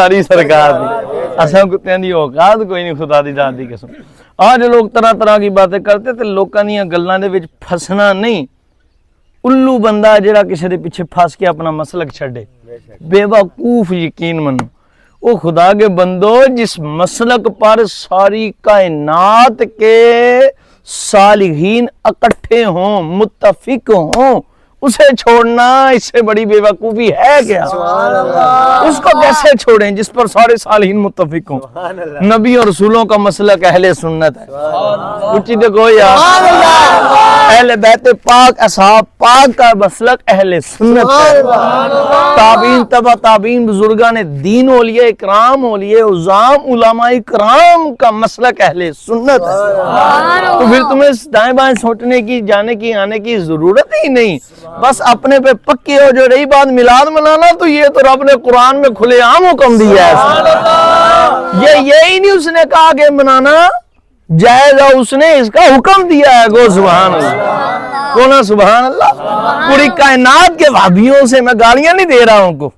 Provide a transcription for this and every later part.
ساری سرکار دی اساں کتیاں دی اوقات کوئی نہیں خدا دی ذات دی قسم آج لوگ طرح طرح کی باتیں کرتے تے لوکاں دیاں گلاں دے وچ پھسنا نہیں الو بندہ جڑا کسی دے پیچھے پھس کے اپنا مسلک چھڈے بے وقوف یقین منو او خدا کے بندو جس مسلک پر ساری کائنات کے صالحین اکٹھے ہوں متفق ہوں اسے چھوڑنا اس سے بڑی بے وقوفی ہے کیا؟ اس کو کیسے چھوڑیں جس پر سارے صالحین متفق ہوں؟ نبی اور رسولوں کا مسلک اہل سنت ہے اچھی دیکھو یا اہل بیت پاک اصحاب پاک کا مسلک اہل سنت ہے تابعین تبع تابعین بزرگان دین اولیاء اکرام اولیاء عظام علماء اکرام کا مسلک اہل سنت ہے تو پھر تمہیں دائیں بائیں سوچنے کی جانے کی آنے کی ضرورت ہی نہیں بس اپنے پہ پکے ہو جو رہی بات میلاد منانا تو یہ تو رب نے قرآن میں کھلے عام حکم دیا ہے یہی نہیں اس نے کہا کہ منانا جائز ہے اس نے اس کا حکم دیا ہے گو سبحان اللہ کونا سبحان اللہ پوری کائنات کے وہابیوں سے میں گالیاں نہیں دے رہا ہوں کو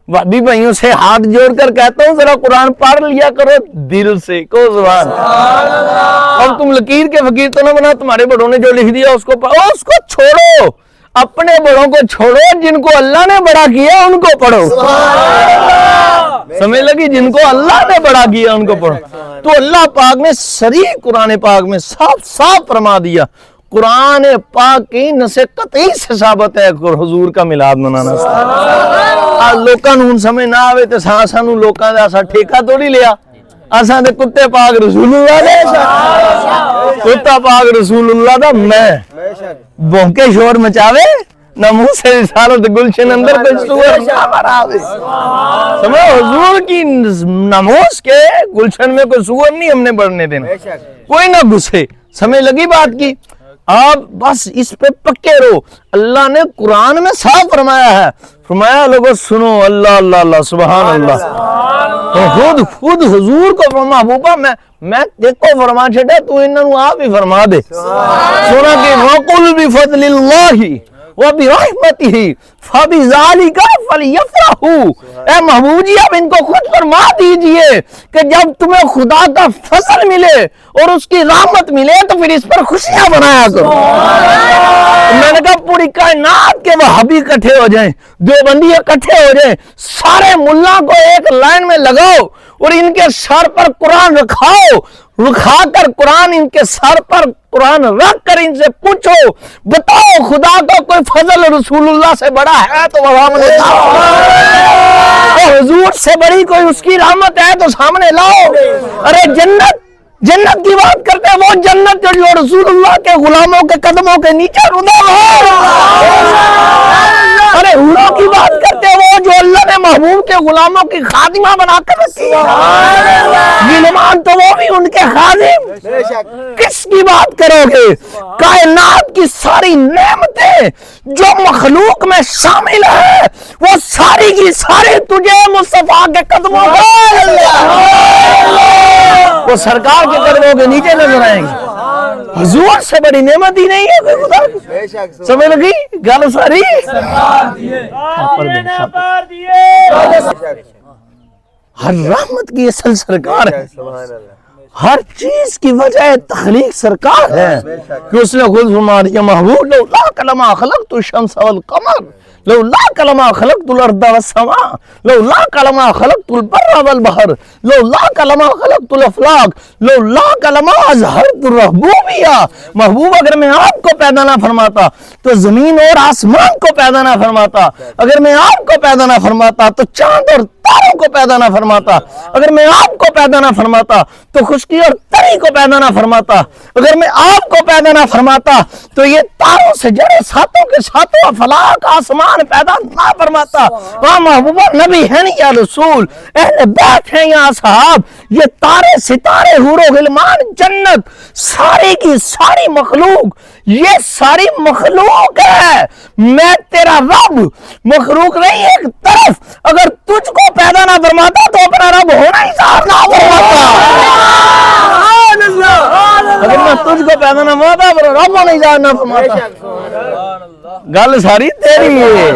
وہابی بھائیوں سے ہاتھ جوڑ کر کہتا ہوں ذرا قرآن پڑھ لیا کرو دل سے کو سبحان اب تم لکیر کے فقیر تو نہ بنا تمہارے بڑوں نے جو لکھ دیا اس کو چھوڑو اپنے بڑوں کو چھوڑو جن کو اللہ نے بڑا کیا ان کو پڑھو سمجھ لگی جن کو اللہ نے بڑا کیا ان کو پڑھو تو اللہ پاک نے صریح قرآن پاک میں صاف صاف فرما دیا قرآن پاک کی نص قطعی سے ثابت ہے حضور کا میلاد منانا آج لوکاں نوں سمجھ نہ آوے تے سانو لوکاں دا اسا ٹھیکہ توڑی لیا اساں دے کتے پاک رسول اللہ دے کتا پاک رسول اللہ دا میں بھونکے شور مچاوے نہ منہ سے رسالت گلشن اندر کوئی سور نہ مراوے سمجھو حضور کی ناموس کے گلشن میں کوئی سور نہیں ہم نے بڑھنے دینا کوئی نہ گھسے سمجھ لگی بات کی آپ بس اس پہ پکے رہو اللہ نے قرآن میں صاف فرمایا ہے فرمایا لوگوں سنو اللہ اللہ اللہ سبحان اللہ خود حضور کو محبوبہ میں دیکھو فرما چھڑے تو انہوں آپ ہی فرما دے سنا کہ وَقُلْ بِفَضْلِ اللَّهِ وَبِرَحْمَتِهِ فَبِذَلِكَ فَلْيَفْرَحُوا اے محبوب جی اب ان کو خود فرما دیجئے کہ جب تمہیں خدا کا فضل ملے اور اس کی رحمت ملے تو پھر اس پر خوشیاں بنایا کرو میں نے کہا پوری کائنات کے وہابی اکٹھے ہو جائیں دیوبندی اکٹھے ہو جائیں سارے ملا کو ایک لائن میں لگاؤ اور ان کے سر پر قرآن رکھا کر قرآن ان کے سر پر قرآن رکھ کر ان سے پوچھو بتاؤ خدا کا کوئی فضل رسول اللہ سے بڑا ہے تو وہ سامنے لاؤ حضور سے بڑی کوئی اس کی رحمت ہے تو سامنے لاؤ ارے جنت کی بات کرتے ہیں وہ جنت جو رسول اللہ کے غلاموں کے قدموں کے نیچے ردا ہو ارے حوروں کی بات کرتے ہیں وہ جو اللہ نے محبوب کے غلاموں کی خادمہ بنا کر رکھی غلمان تو وہ بھی ان کے خادم کس کی بات کرو گے کائنات کی ساری نعمتیں جو مخلوق میں شامل ہے وہ ساری کی ساری تجھے مصطفیٰ کے قدموں وہ سرکار کے قدموں کے نیچے نظر آئیں گے حضور سے بڑی نعمت ہی نہیں ہے کوئی خدا سمجھ لگی گل ساری ہر رحمت کی اصل سرکار ہے ہر چیز کی وجہ تخلیق سرکار ہے کہ اس نے خود فرما دیا محبوب لولا کلمہ خلقت الشمس والقمر لولا کلمہ خلقت الارض والسماء لولا کلمہ خلقت البر والبحر لولا کلمہ خلقت الافلاک لولا کلمہ اظہرت الربوبیہ محبوب اگر میں آپ کو پیدا نہ فرماتا تو زمین اور آسمان کو پیدا نہ فرماتا اگر میں آپ کو پیدا نہ فرماتا تو چاند اور تاروں کو پیدا نہ فرماتا اگر میں آپ کو پیدا نہ فرماتا تو خشکی اور تری کو پیدا نہ فرماتا اگر میں آپ کو پیدا نہ فرماتا تو یہ تاروں سے جڑے ساتوں کے ساتوں افلاک آسمان پیدا نہ فرماتا وہاں محبوبہ نبی ہے نہیں یا رسول اہل بیت ہیں یا صحاب یہ تارے ستارے حور و غلمان جنت ساری کی ساری مخلوق یہ ساری مخلوق ہے میں تیرا رب مخلوق نہیں ایک طرف اگر تجھ کو پیدا نہ فرماتا تو اپنا رب ہونا ہی ظاہر نہ فرماتا اگر میں تجھ کو پیدا نہ فرماتا اپنا رب ہونا ہی ظاہر نہ فرماتا گل ساری تیری ہے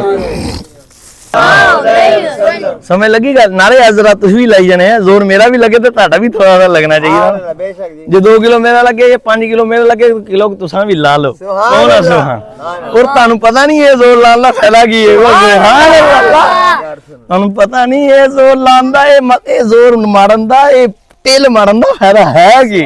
ਸਮਝ ਲੱਗੀ ਗੱਲ? ਨਾਲੇ ਹਜ਼ਰਾ ਤੁਸੀਂ ਵੀ ਲਾਈ ਜਾਣੇ ਆ, ਜ਼ੋਰ ਮੇਰਾ ਵੀ ਲੱਗੇ ਤੇ ਤੁਹਾਡਾ ਵੀ ਥੋੜਾ ਜਿਹਾ ਲੱਗਣਾ ਚਾਹੀਦਾ। ਬੇਸ਼ੱਕ ਜੀ। ਜੇ 2 ਕਿਲੋ ਮੇਰਾ ਲੱਗੇ ਜਾਂ 5 ਕਿਲੋ ਮੇਰਾ ਲੱਗੇ, ਕਿਲੋ ਤੁਸੀਂ ਵੀ ਲਾ ਲਓ। ਕੌਣ ਆ ਸੁਭਾਨ? ਔਰ ਤੁਹਾਨੂੰ ਪਤਾ ਨਹੀਂ ਇਹ ਜ਼ੋਰ ਲਾਉਣ ਦਾ ਫਾਇਦਾ ਕੀ ਹੈ? ਸੁਭਾਨ ਅੱਲਾਹ। ਤੁਹਾਨੂੰ ਪਤਾ ਨਹੀਂ ਇਹ ਜ਼ੋਰ ਲਾਉਣ ਦਾ, ਇਹ ਜ਼ੋਰ ਮਾਰਨ ਦਾ, ਇਹ ਤੇਲ ਮਾਰਨ ਦਾ ਫਾਇਦਾ ਹੈ ਕੀ?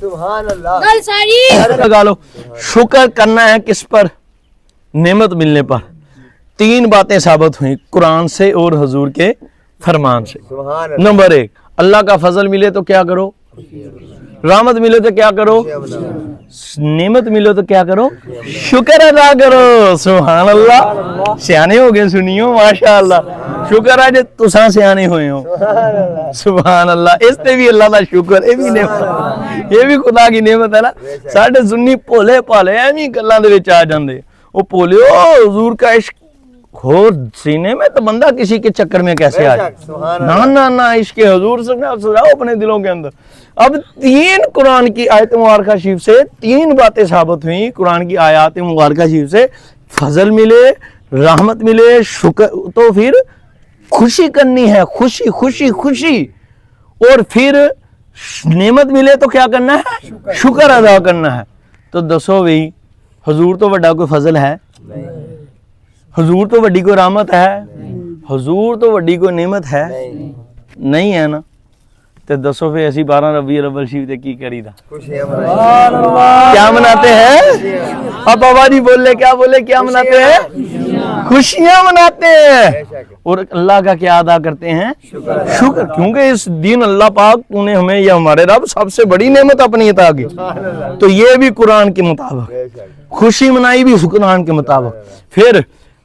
سبحان اللہ. لگا لو. شکر کرنا ہے کس پر؟ نعمت ملنے پر. 3 باتیں ثابت ہوئیں قرآن سے اور حضور کے فرمان سے. سبحان اللہ. نمبر 1، اللہ کا فضل ملے تو کیا کرو؟ رحمت ملے تو کیا کرو؟ نعمت ملے تو کیا کرو؟ شکر ادا کرو. سبحان اللہ. سیانے ہو گئے سنیو ماشاءاللہ. شکر ہے جے تساں سیانے ہوئے ہو. سبحان اللہ. اس تے بھی اللہ دا شکر. یہ بھی نعمت، یہ بھی خدا کی نعمت ہے نا. ساڈے سنی بھولے پالے ایویں گلاں دے وچ آ جاندے. او بھولے حضور کا عشق ہو سینے میں تو بندہ کسی کے چکر میں کیسے آ جائے. نہ نہ عشق حضور سے سجاؤ اپنے دلوں کے اندر. اب 3 قرآن کی آیت مبارکہ شریف سے 3 باتیں ثابت ہوئیں قرآن کی آیات مبارکہ شریف سے. فضل ملے، رحمت ملے، شکر، تو پھر خوشی کرنی ہے. خوشی خوشی خوشی. اور پھر نعمت ملے تو کیا کرنا ہے؟ شکر ادا کرنا ہے. تو دسو بھئی حضور تو بڑا کوئی فضل ہے؟ حضور تو بڑی کوئی رحمت ہے؟ حضور تو بڑی کوئی نعمت ہے؟ نہیں ہے نا. تو دسو پھر ایسی 12 ربیع الاول شریف تے کی کری دا؟ کیا مناتے ہیں؟ اب بابا جی بول لے، کیا بولے؟ کیا مناتے ہیں؟ خوشیاں مناتے ہیں. اور اللہ کا کیا ادا کرتے ہیں؟ شکر. کیونکہ اس دین اللہ پاک تو نے ہمیں، یہ ہمارے رب سب سے بڑی نعمت اپنی عطا کی. تو یہ بھی قرآن کے مطابق خوشی منائی بھی قرآن کے مطابق. پھر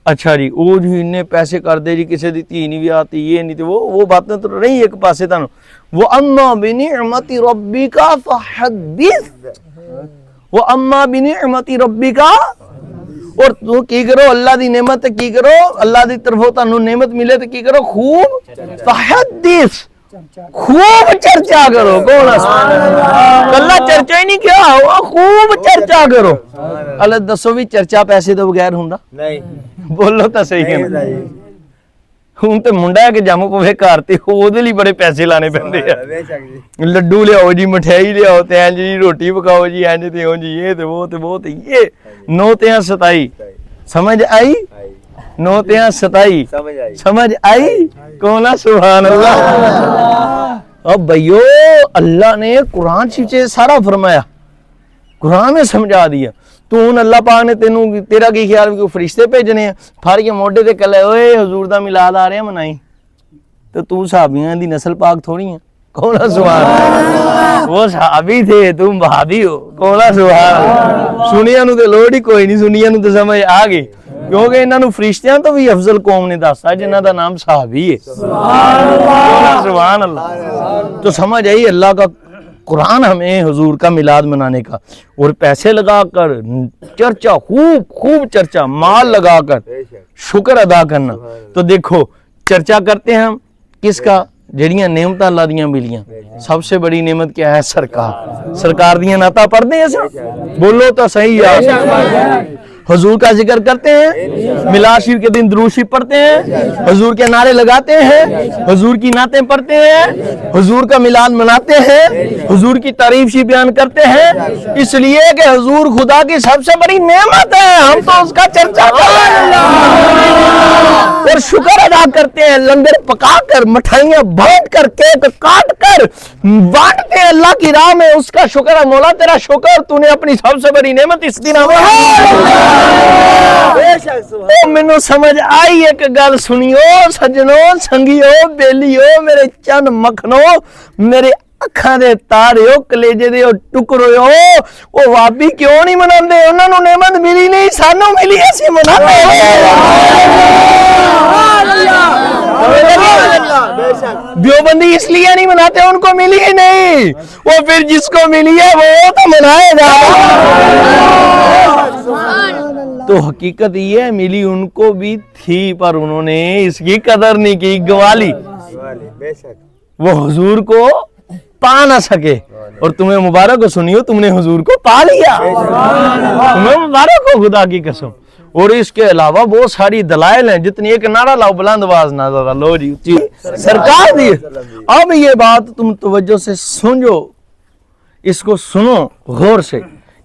اچھا جی وہ جی انہیں پیسے کر دے جی کسی دی تھی نہیں بھی آتی یہ نہیں تو وہ باتیں تو رہی ایک پاسے تانوں. وہ اما بنعمت ربک فحدث، وہ اما بنعمت ربک، اور تو کی کرو اللہ دی نعمت کی کرو، اللہ دی طرفوں تانوں نعمت ملے تو کی کرو؟ خوب فحدث، خوب چرچا کرو. کون اللہ چرچا ہی نہیں کیا ہوا، خوب چرچا کرو. اللہ دسو بھی چرچا پیسے تو بغیر ہوندا؟ نہیں. بولو تو صحیح ہے نا. ہوں تو منڈا ہے کہ جم پوے گھر تے اودے لئی بڑے پیسے لانے پیندے ہیں. لڈو لیاؤ جی، مٹھائی لیاؤ تے انج جی، روٹی پکاؤ جی، انج تے ہو جی، یہ تے وہ تے وہ تے یہ. 9 تیاں 27 سمجھ آئی؟ 9 تیاں 27 سمجھ آئی؟ کون ہے؟ سبحان اللہ. اب بھائیو اللہ نے قرآن شریف سے سارا فرمایا، قرآن میں سمجھا دیا. تو ہن اللہ پاک نے تیرا کی خیال کوئی فرشتے بھیجنے ہیں پھڑ کے موڈے تے کلے اوئے حضور دا میلاد آ رہا منائی؟ تو صحابیاں دی نسل پاک تھوڑی ہیں. کون ہے؟ سبحان اللہ. وہ صحابی تھے، تم بہادی ہو. کون ہے؟ سبحان اللہ. سنیاں نو تے لوڑ ہی کوئی نہیں، سنیاں نو تے سمجھ آ گئی کیونکہ انہاں نو فرشتیاں تو بھی افضل قوم نے دسا جنہاں دا نام صحابی ہے. سبحان اللہ. سبحان اللہ. تو سمجھ آئی اللہ کا قرآن ہمیں حضور کا میلاد منانے کا. اور پیسے لگا کر چرچا، خوب خوب چرچا، مال لگا کر شکر ادا کرنا. تو دیکھو چرچا کرتے ہیں ہم کس کا؟ جڑیاں نعمت اللہ دیاں ملیاں. سب سے بڑی نعمت کیا ہے؟ سرکار. سرکار دیاں نعتاں پڑھتے ہیں. بولو تو صحیح ہے. حضور کا ذکر کرتے ہیں، میلاد شریف کے دن درود شریف پڑھتے ہیں، حضور کے نعرے لگاتے ہیں، حضور کی نعتیں پڑھتے ہیں، حضور کا میلاد مناتے ہیں، حضور کی تعریف شریف بیان کرتے ہیں. اس لیے کہ حضور خدا کی سب سے بڑی نعمت ہے، ہم تو اس کا چرچا کرتے ہیں اور شکر ادا کرتے ہیں. لنگر پکا کر، مٹھائیاں بانٹ کر، کیک کاٹ کر بانٹتے ہیں اللہ کی راہ میں. اس کا شکر ہے مولا، تیرا شکر، تو نے اپنی سب سے بڑی نعمت اس دن ہمیں. مینوں سمجھ آئی ایک گل سنیو سجنوں، سنگیو، بیلیو، میرے چند مکھنو، میرے اکھاں دے تاریو، کلیجے دے ٹکڑیو. او وابی کیوں نہیں مناندے؟ انہاں نوں نعمت ملی نہیں، سانوں ملی، اسی مناندے. دیوبندی اس لیے نہیں مناتے، ان کو ملی ہی نہیں. وہ پھر جس کو ملی ہے وہ تو منائے گا. تو حقیقت یہ ہے ملی ان کو بھی تھی، پر انہوں نے اس کی قدر نہیں کی، گوالی. وہ حضور کو پا نہ سکے. اور تمہیں مبارک ہو سنیو، تم نے حضور کو پا لیا. تمہیں مبارک ہو خدا کی قسم. اور اس کے علاوہ بہت ساری دلائل ہیں، جتنی ایک نعرہ لاؤ بلند آواز نہ ذرا لو جی سرکار دی. اب یہ بات تم توجہ سے سنجو، اس کو سنو غور سے.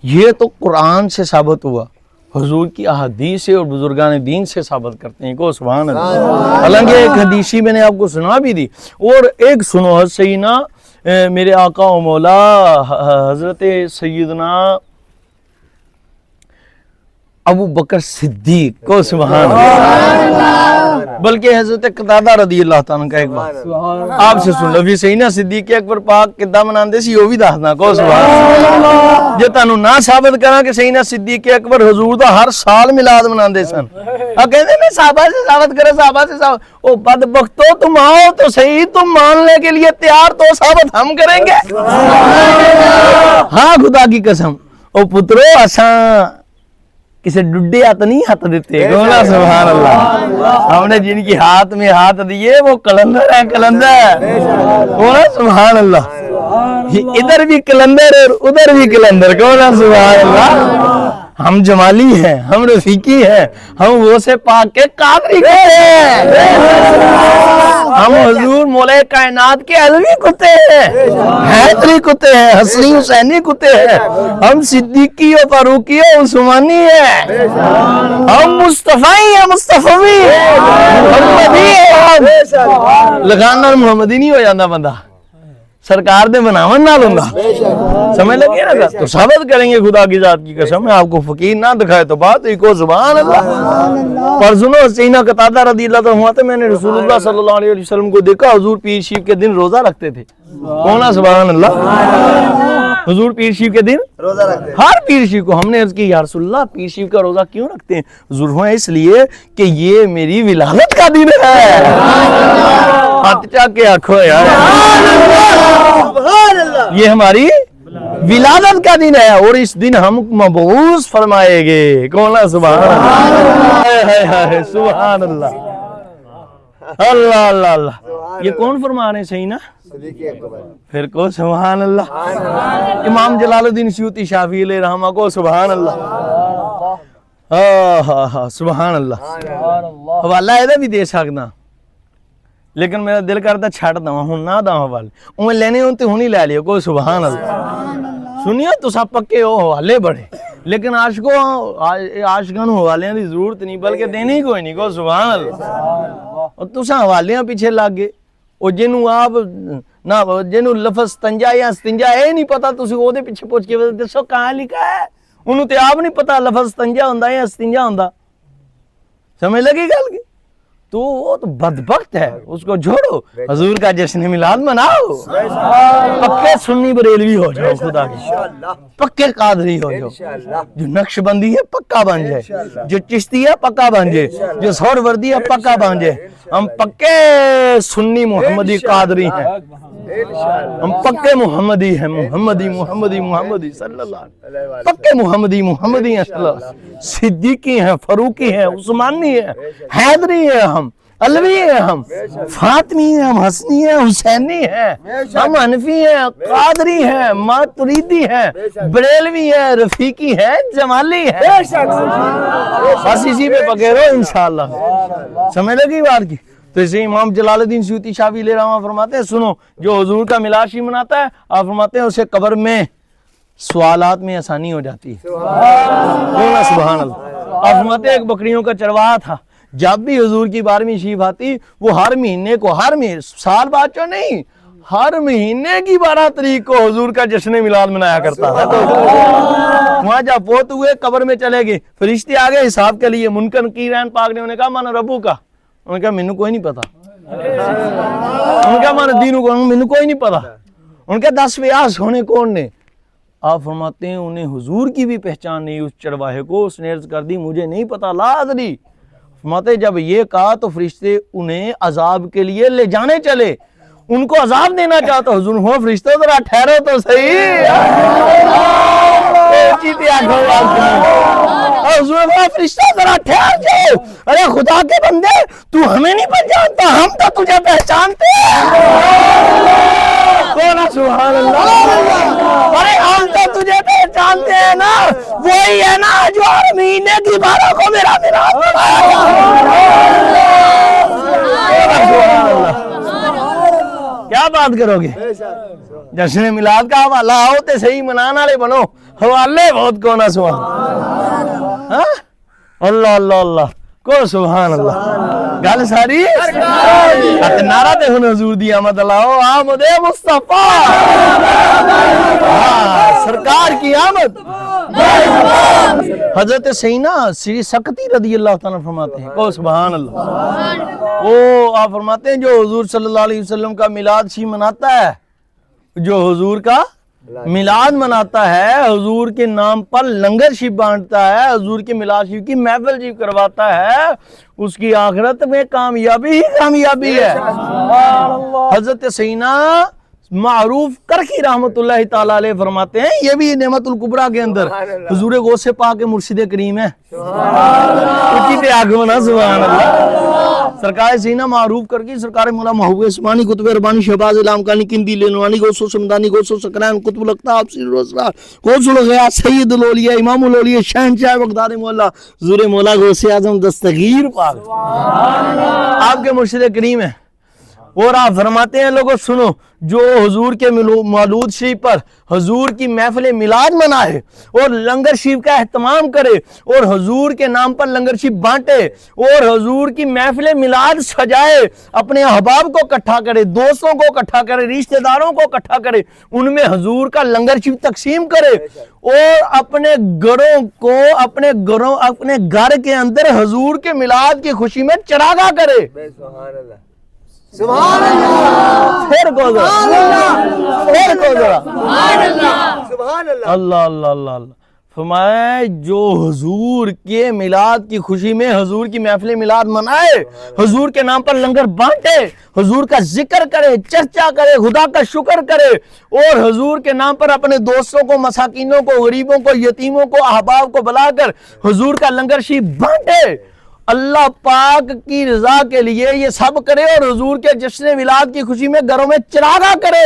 یہ تو قرآن سے ثابت ہوا، حضور کی احادیث سے اور بزرگان دین سے ثابت کرتے ہیں. کو سبحان اللہ. حالانکہ ایک حدیثی میں نے آپ کو سنا بھی دی. اور ایک سنو سیدنا میرے آقا و مولا حضرت سیدنا ابو بکر صدیق کو سبحان اللہ، بلکہ حضرت قتادہ رضی اللہ تعالیٰ کا ایک بات آپ سے سن لو بھی صحیح نا، صدیق اکبر پاک کدہ مناندے سی وہ بھی دسنا کو سبحان اللہ، جے تانوں نہ ثابت کراں کہ صحیح نا صدیق اکبر حضور دا ہر سال میلاد مناندے سن، کہندے نے صحابہ سے ثابت کرے، صحابہ سے ثابت، او بدبختو تم آؤ تو صحیح، تم ماننے کے لیے تیار تو ثابت ہم کریں گے، ہاں خدا کی قسم، او پترو اساں کسی ڈڈے ہاتھ نہیں ہاتھ دیتے، گولا سبحان اللہ، ہم نے جن کی ہاتھ میں ہاتھ دیے وہ کلندر ہے، کلندر، گولا سبحان اللہ، ادھر بھی کلندر اور ادھر بھی کلندر، گولا سبحان اللہ، ہم جمالی ہیں، ہم رفیقی ہیں، ہم وہ سے پاک کے قادری ہیں، ہم حضور مولا کائنات کے علوی کتے ہیں، حیدری کتے ہیں، حسنی حسینی کتے ہیں، ہم صدیقی و فاروقی و عثمانی ہیں، ہم مصطفی ہیں، مصطفی ہیں، محمدی ہیں، لگانا محمدی نہیں ہو جاندہ بندہ، سرکار دے بناون نہ لوں گا، سمجھ لگے نا، تو ثابت کریں گے خدا کی ذات کی قسم، میں آپ کو فقیر نہ دکھائے تو بات ہی کو سبحان اللہ۔ پر سنو سینہ قتادہ رضی اللہ عنہ تھے، میں نے رسول اللہ صلی اللہ علیہ وسلم کو دیکھا، حضور پیر شیف کے دن روزہ رکھتے تھے، کون سبحان اللہ، حضور پیر شیف کے دن روزہ رکھتے، ہر پیر شیف کو، ہم نے عرض کی یا رسول اللہ پیر شیف کا روزہ کیوں رکھتے ہیں؟ حضور ہوئے اس لیے کہ یہ میری ولادت کا دن ہے، ہاتھ چاک کے آنکھوں یار، یہ ہماری ولادت کا دن ہے اور اس دن ہم مبعوث فرمائے گے، کون سبحان اللہ، سبحان اللہ، اللہ اللہ اللہ، یہ کون فرما رہے ہیں صحیح نا؟ پھر کو سبحان اللہ، امام جلال الدین سیوطی شافعی علیہ رحمہ کو سبحان اللہ، سبحان اللہ، حوالہ ایدہ بھی دے سکنا، لیکن میرا دل کرتا چھاٹ داں ہوں نہ داں حوالے، انہیں لینے ہوں تے ہوں نہیں لے لیا، کوئی سبحان اللہ، سنیا تو سب پکے ہو حوالے بڑھے، لیکن عاشقان حوالیاں دی ضرورت نہیں، بلکہ دینے ہی کوئی نہیں، کوئی سبحان اللہ، اور تو ساں حوالیاں پیچھے لگ گئے، اور جنہوں آپ جنہوں لفظ تنجا یا استنجا ہے نہیں پتا، تو وہ دے پیچھے پوچھ کے دسو کہاں لکھا ہے، انہوں تے آپ نہیں پتا لفظ تنجا ہوندہ یا استنجا ہوندہ، سمجھ لگی گل کی؟ تو وہ تو بدبخت ہے، اس کو جھوڑو، حضور کا جشن میلاد مناؤ، پکے سنی بریلوی ہو جاؤ، خدا کی پکے قادری ہو جاؤ، جو نقش بندی ہے پکا بن جائے، جو چشتی ہے پکا بن جائے، جو سور وردی ہے پکا بن جائے، ہم پکے سنی محمدی قادری ہیں، ہم پکے محمدی ہیں، محمدی محمدی محمدی صلی اللہ علیہ وسلم، پکے محمدی محمدی ہیں، صلی اللہ علیہ وسلم، صدیقی ہیں، فاروقی ہیں، عثمانی ہیں، حیدری ہیں، ہم علوی ہیں، ہم فاطمی ہیں، ہم حسنی ہیں، حسینی ہیں، ہم حنفی ہیں، قادری ہیں، ماتریدی ہیں، بریلوی ہیں، رفیقی ہیں، جمالی ہیں، بس اسی پہ پکے رہو انشاءاللہ، سمجھ لگی بات کی؟ تو اسے امام جلال الدین سیوطی شافعی علیہ رحمہ فرماتے ہیں، سنو جو حضور کا میلاد مناتا ہے، آپ فرماتے ہیں اسے قبر میں سوالات میں آسانی ہو جاتی ہے، سبحان اللہ، آپ فرماتے ہیں ایک بکریوں کا چرواہا تھا، جب بھی حضور کی 12ویں شریف آتی وہ ہر مہینے کو، ہر مہینے سال بعد جو نہیں، ہر مہینے کی 12 تاریخ کو حضور کا جشن میلاد منایا کرتا تھا، وہاں جب فوت ہوئے قبر میں چلے گئے، فرشتے آگئے حساب کے لیے، منکر نکیر پاک نے انہیں کہا مانا ربو کا، انہوں نے کہا مینوں کوئی نہیں پتا، انہوں نے کہا مانا دینوں کو، مینوں کوئی نہیں پتا، انہوں نے کہا 10 ویاس ہونے کون نے؟ آپ فرماتے ہیں انہیں حضور کی بھی پہچان نہیں اس چرواہے کو، اس نے عرض کر دی مجھے نہیں پتا لا ادری، فرماتے جب یہ کہا تو فرشتے انہیں عذاب کے لیے لے جانے چلے، ان کو عذاب دینا چاہتا حضور، ہو فرشتوں ذرا ٹھہرو تو صحیح، حضور فرشتہ ذرا ٹھہر جاؤ، ارے خدا کے بندے تو ہمیں نہیں پہچانتا، ہم تو تجھے پہچانتے ہیں، سبحان اللہ، ارے ہم تو تجھے پہچانتے ہیں نا، وہی ہے نا جو ہر مہینے کی 12 کو میرا میلاد منایا، کیا بات کرو گے؟ جشن میلاد کا حوالہ آؤ تے صحیح منانا لے بنو، حوالے بہت کونا سوا، اللہ اللہ اللہ، کو سبحان اللہ گل ساری تے نعرہ تے ہن حضور دی آمد لاؤ آمد مصطفیٰ سرکار کی آمد حضرت سینا سری سکتی رضی اللہ تعالیٰ فرماتے ہیں کو سبحان اللہ وہ آپ فرماتے ہیں جو حضور صلی اللہ علیہ وسلم کا میلاد شریف مناتا ہے جو حضور کا میلاد مناتا ہے حضور کے نام پر لنگر شریف بانٹتا ہے حضور کے میلاد شریف کی محفل شریف کرواتا ہے اس کی آخرت میں کامیابی ہی کامیابی ہے حضرت سینا معروف کرخی رحمت اللہ تعالیٰ علیہ فرماتے ہیں یہ بھی نعمت الکبریٰ کے اندر حضور غوث پاک مرشد کریم ہے سبحان اللہ سرکار سینہ معروف کر کے سرکار مولا محبوب اسمانی قطب ربانی شہباز علام کانی کندی لینوانی غوث و سمدانی غوث و سکرین قطب الاقطاب سیر الاسرار غوث الغیاث سید الاولیاء امام الاولیاء شہنشاہ بغداد مولا حضور مولا غوث اعظم دستگیر پاک آپ کے مرشد کریم ہے اور آپ فرماتے ہیں لوگوں سنو جو حضور کے مولود شریف پر حضور کی محفل میلاد منائے اور لنگر شریف کا اہتمام کرے اور حضور کے نام پر لنگر شریف بانٹے اور حضور کی محفل میلاد سجائے اپنے احباب کو اکٹھا کرے دوستوں کو اکٹھا کرے رشتہ داروں کو اکٹھا کرے ان میں حضور کا لنگر شریف تقسیم کرے اور اپنے گھروں کو اپنے گھر کے اندر حضور کے میلاد کی خوشی میں چراغاں کرے سبحان اللہ پھر کو ذرا سبحان اللہ اللہ اللہ اللہ اللہ فرمائے جو حضور کے میلاد کی خوشی میں حضور کی محفل میلاد منائے حضور کے نام پر لنگر بانٹے حضور کا ذکر کرے چرچا کرے خدا کا شکر کرے اور حضور کے نام پر اپنے دوستوں کو مساکینوں کو غریبوں کو یتیموں کو احباب کو بلا کر حضور کا لنگر شریف بانٹے اللہ پاک کی رضا کے لیے یہ سب کرے اور حضور کے جشن میلاد کی خوشی میں گھروں میں چراغاں کرے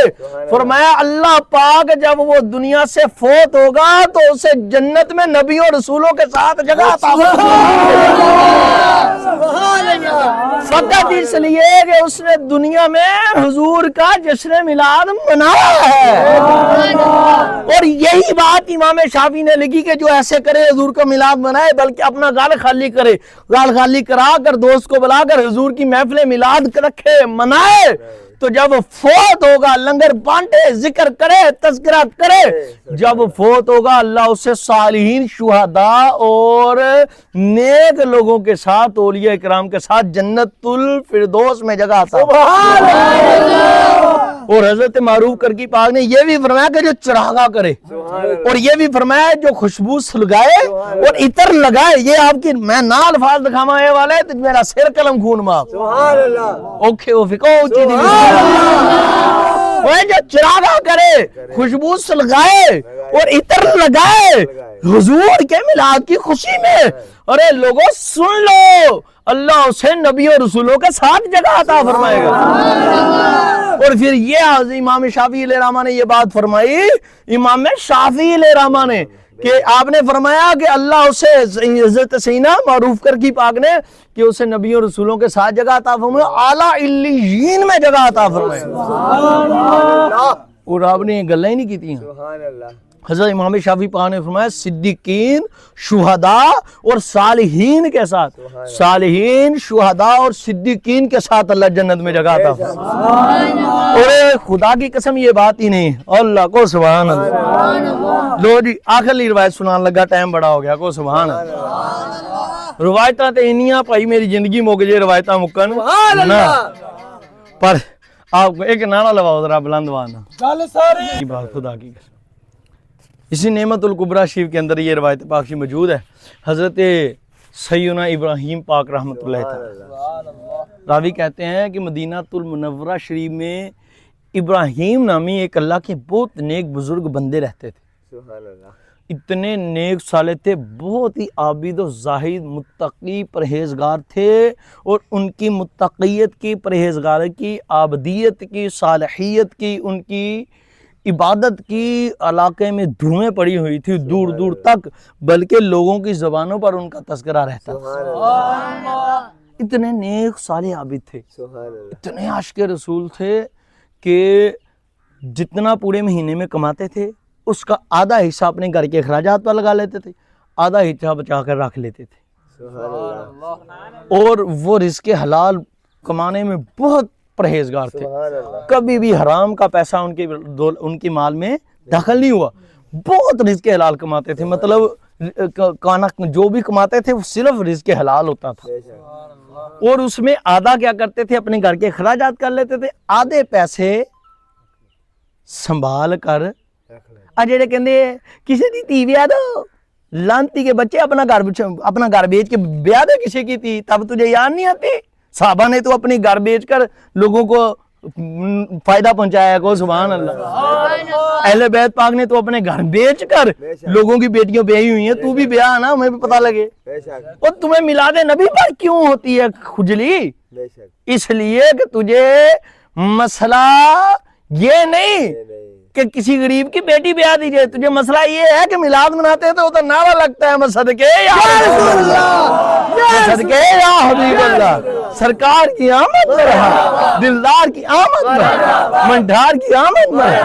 فرمایا اللہ پاک جب وہ دنیا سے فوت ہوگا تو اسے جنت میں نبیوں اور رسولوں کے ساتھ جگہ عطا فقط اس لیے کہ اس نے دنیا میں حضور کا جشن میلاد منایا ہے اور یہی بات امام شافعی نے لکھی کہ جو ایسے کرے حضور کا میلاد منائے بلکہ اپنا گال خالی کرے گال خالی کرا کر دوست کو بلا کر حضور کی محفل میلاد رکھے منائے تو جب فوت ہوگا لنگر بانٹے ذکر کرے تذکرہ کرے جب فوت ہوگا اللہ اسے صالحین شہداء اور نیک لوگوں کے ساتھ اولیاء اکرام کے ساتھ جنت الفردوس میں جگہ عطا اور حضرت معروف کرکی پاک نے یہ بھی فرمایا کہ جو چراغاں کرے اور یہ بھی فرمایا جو خوشبو سلگائے اور عطر لگائے یہ آپ کی میں نہ الفاظ دکھاما ہے والے تو میرا سر قلم خون ماں سبحان اللہ اوکے او فکو چیدی وہ جو چراغاں کرے خوشبو سلگائے اور عطر لگائے حضور کے میلاد کی خوشی میں ارے لوگوں سن لو اللہ اسے نبی اور رسولوں کے ساتھ جگہ عطا فرمائے گا اور پھر یہ امام شافعی علیہ الرحمہ نے یہ بات فرمائی امام شافعی علیہ الرحمہ نے کہ آپ نے فرمایا کہ اللہ اسے حضرت سینہ معروف کرکی پاک نے کہ اسے نبیوں اور رسولوں کے ساتھ جگہ عطا فرمائے اعلیٰ علیین میں جگہ عطا فرمائے اور آپ نے یہ گلیں ہی نہیں کی تھی حضرت امام شافعی پاک نے فرمایا صدیقین شہداء اور صالحین کے ساتھ صالحین شہداء اور صدیقین کے ساتھ اللہ جنت میں جگہ عطا فرمائے اور خدا کی قسم یہ بات ہی نہیں اللہ کو سبحان اللہ لو جی آخری روایت سنان لگا ٹائم بڑا ہو گیا کو سبحان اللہ روایتاں تے انیاں پائی میری زندگی موک جے روایتاں مکن پر آپ ایک نعرہ لواؤ ذرا بلند وانا کی بات خدا کی قسم اسی نعمت الکبریٰ شریف کے اندر یہ روایت پاک شریف موجود ہے حضرت سیدنا ابراہیم پاک رحمۃ اللہ تعالی راوی کہتے ہیں کہ مدینہ المنورہ شریف میں ابراہیم نامی ایک اللہ کے بہت نیک بزرگ بندے رہتے تھے اتنے نیک صالح تھے بہت ہی عابد و زاہد متقی پرہیزگار تھے اور ان کی متقیت کی پرہیزگار کی عابدیت کی صالحیت کی ان کی عبادت کی علاقے میں دھومیں پڑی ہوئی تھی دور دور تک بلکہ لوگوں کی زبانوں پر ان کا تذکرہ رہتا اتنے نیک صالح عابد تھے اتنے عاشق رسول تھے کہ جتنا پورے مہینے میں کماتے تھے اس کا آدھا حصہ اپنے گھر کے اخراجات پر لگا لیتے تھے آدھا حصہ بچا کر رکھ لیتے تھے اور وہ رزق حلال کمانے میں بہت پرہیزگار تھے. کبھی بھی حرام کا پیسہ ان کی مال میں داخل نہیں ہوا. بہت رزق حلال کماتے تھے. مطلب کانا جو بھی کماتے تھے وہ صرف رزق حلال ہوتا تھا. اور اس میں آدھا کیا کرتے تھے, اپنے گھر کے اخراجات کر لیتے تھے, آدھے پیسے سنبھال کر جڑے کہندے کسی دی تی ویا دو لانتی کے بچے اپنا گھر بیچ کے بیاہ دے کسی کی تھی, تب تجھے یاد نہیں آتی؟ صحابہ نے تو اپنی گھر بیچ کر لوگوں کو فائدہ پہنچایا. کو سبحان اللہ. اہل بیت پاک نے تو اپنے گھر بیچ کر لوگوں کی بیٹیاں بیاہی ہوئی ہیں. تو بھی بیاہ نا, ہمیں بھی پتہ لگے. اور تمہیں میلاد نبی پر کیوں ہوتی ہے کھجلی؟ اس لیے کہ تجھے مسئلہ یہ نہیں کہ کسی غریب کی بیٹی بیاہ دی جائے, تجھے مسئلہ یہ ہے کہ میلاد مناتے ہیں تو ادھر نعرہ لگتا ہے صدقے یا رسول اللہ, صدقے یا حبیب اللہ, سرکار کی آمد میں, دلدار کی آمد میں, منڈھار کی آمد میں.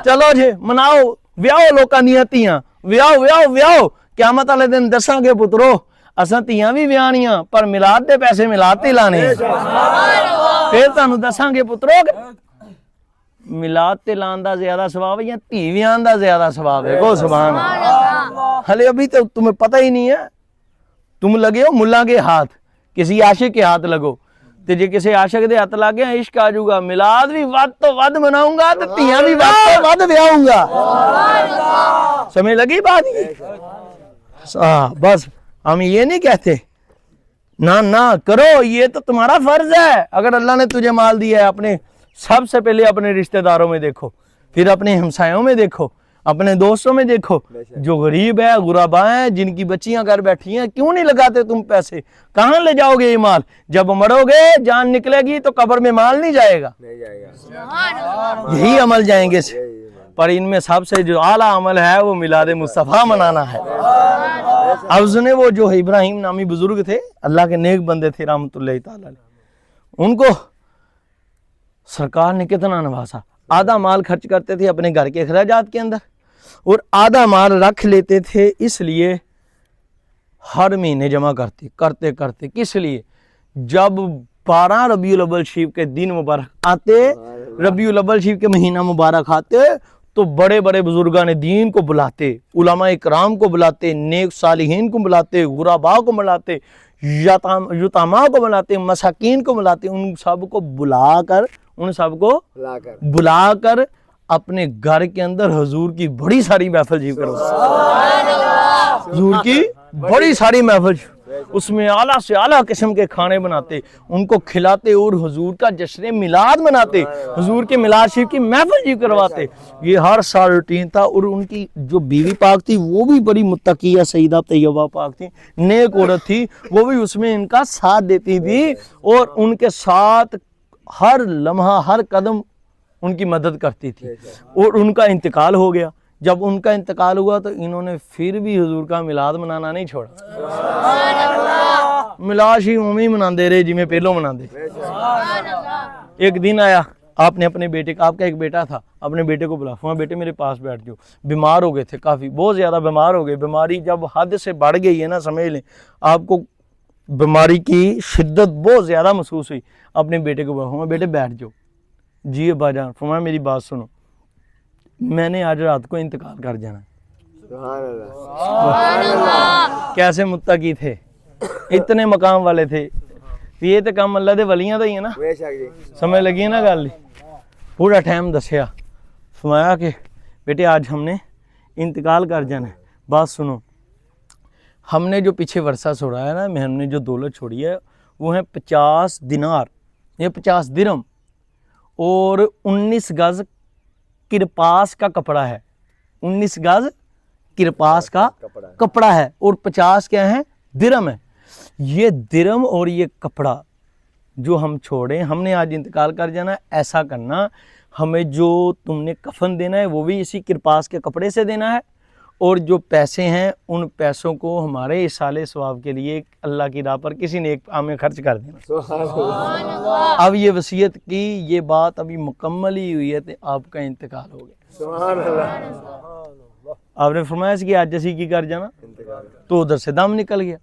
چلو جی مناؤ, ویاؤ لوکاں دیاں تیاں, ویاؤ. قیامت والے دن دساں گے پترو اساں تیاں بھی ویانیاں پر میلاد دے پیسے میلاد تے لانے. پھر تانوں دساں گے پترو میلاد تے لان دا زیادہ ثواب ہے یا تھی ویان دا زیادہ ثواب ہے. کو سبحان اللہ. حالے ابھی تو تمہیں پتہ ہی نہیں ہے. تم لگے ہو ملا کے ہاتھ, کسی عاشق کے ہاتھ لگو, تے جے کسی عاشق دے ہاتھ لگ گیا عشق آ جاؤ گا. میلاد بھی ود تو ود مناؤں گا تے تیاں بھی ود تو ود ویاؤں گا. سمجھ لگی بات یہ؟ بس ہم یہ نہیں کہتے نہ کرو, یہ تو تمہارا فرض ہے. اگر اللہ نے تجھے مال دیا ہے, اپنے سب سے پہلے اپنے رشتہ داروں میں دیکھو, پھر اپنے ہمسایوں میں دیکھو, اپنے دوستوں میں دیکھو. جو غریب ہے, غربا ہیں, جن کی بچیاں گھر بیٹھی ہیں, کیوں نہیں لگاتے تم پیسے؟ کہاں لے جاؤ گے یہ مال؟ جب مرو گے جان نکلے گی تو قبر میں مال نہیں جائے گا. یہی عمل جائیں گے پر ان میں سب سے جو اعلیٰ عمل ہے وہ میلاد مصطفیٰ منانا ہے. اب نے وہ جو ابراہیم نامی بزرگ تھے, اللہ کے نیک بندے تھے رحمت اللہ تعالی علیہ, ان کو سرکار نے کتنا نوازا. آدھا مال خرچ کرتے تھے اپنے گھر کے اخراجات کے اندر, اور آدھا مال رکھ لیتے تھے اس لیے ہر مہینے جمع کرتے. کس لیے؟ جب 12 ربیع الاول شریف کے دن مبارک آتے, ربیع الاول شریف کے مہینہ مبارک آتے, تو بڑے بڑے بزرگان دین کو بلاتے, علماء اکرام کو بلاتے, نیک صالحین کو بلاتے, غرباء کو بلاتے, یتاما کو بلاتے, مساکین کو بلاتے. ان سب کو بلا کر اپنے گھر کے اندر حضور کی بڑی ساری محفل جی کرو. حضور کی بڑی ساری محفل, اس میں اعلیٰ سے اعلیٰ قسم کے کھانے بناتے, ان کو کھلاتے اور حضور کا جشن میلاد مناتے, حضور کے میلاد شریف کی محفل جی کرواتے. یہ ہر سال روٹین تھا. اور ان کی جو بیوی پاک تھی وہ بھی بڑی متقیہ سیدہ طیبہ پاک تھی, نیک عورت تھی, وہ بھی اس میں ان کا ساتھ دیتی تھی, اور ان کے ساتھ ہر لمحہ ہر قدم ان کی مدد کرتی تھی. اور ان کا انتقال ہو گیا. جب ان کا انتقال ہوا تو انہوں نے پھر بھی حضور کا میلاد منانا نہیں چھوڑا. میلاد ہی امی مناندے رہے جی میں پہلو مناندے. ایک دن آیا, آپ نے اپنے بیٹے کا, آپ کا ایک بیٹا تھا, اپنے بیٹے کو بلا, فرمایا بیٹے میرے پاس بیٹھ جاؤ. بیمار ہو گئے تھے کافی, بہت زیادہ بیمار ہو گئے. بیماری جب حد سے بڑھ گئی ہے نا, سمجھ لیں آپ کو بیماری کی شدت بہت زیادہ محسوس ہوئی. اپنے بیٹے کو بلا, فرمایا بیٹے بیٹھ جاؤ. جی ابا جان. فرمایا میری بات سنو, میں نے آج رات کو انتقال کر جانا. کیسے متقی تھے, اتنے مقام والے تھے. یہ تو کام اللہ دے ولیاں دا ہی ہے نا, سمجھ لگی نا گل. پورا ٹائم دسیا, فرمایا کہ بیٹے آج ہم نے انتقال کر جانا ہے. بات سنو, ہم نے جو پیچھے ورثہ چھوڑا ہے نا, ہم نے جو دولت چھوڑی ہے وہ ہے 50 دینار, یہ 50 درہم, اور 19 گز کرپاس کا کپڑا ہے. 19 گز کرپاس کا کپڑا ہے, اور 50 کیا ہے درہم ہے. یہ درہم اور یہ کپڑا جو ہم چھوڑیں, ہم نے آج انتقال کر جانا ہے. ایسا کرنا, ہمیں جو تم نے کفن دینا ہے وہ بھی اسی کرپاس کے کپڑے سے دینا ہے, اور جو پیسے ہیں ان پیسوں کو ہمارے ایصال ثواب کے لیے اللہ کی راہ پر کسی نیک کام میں خرچ کر دینا. اب یہ وصیت کی, یہ بات ابھی مکمل ہی ہوئی ہے تو آپ کا انتقال ہو گیا. آپ نے فرمایا کہ آج جیسی کی کر جانا, تو ادھر سے دم نکل گیا.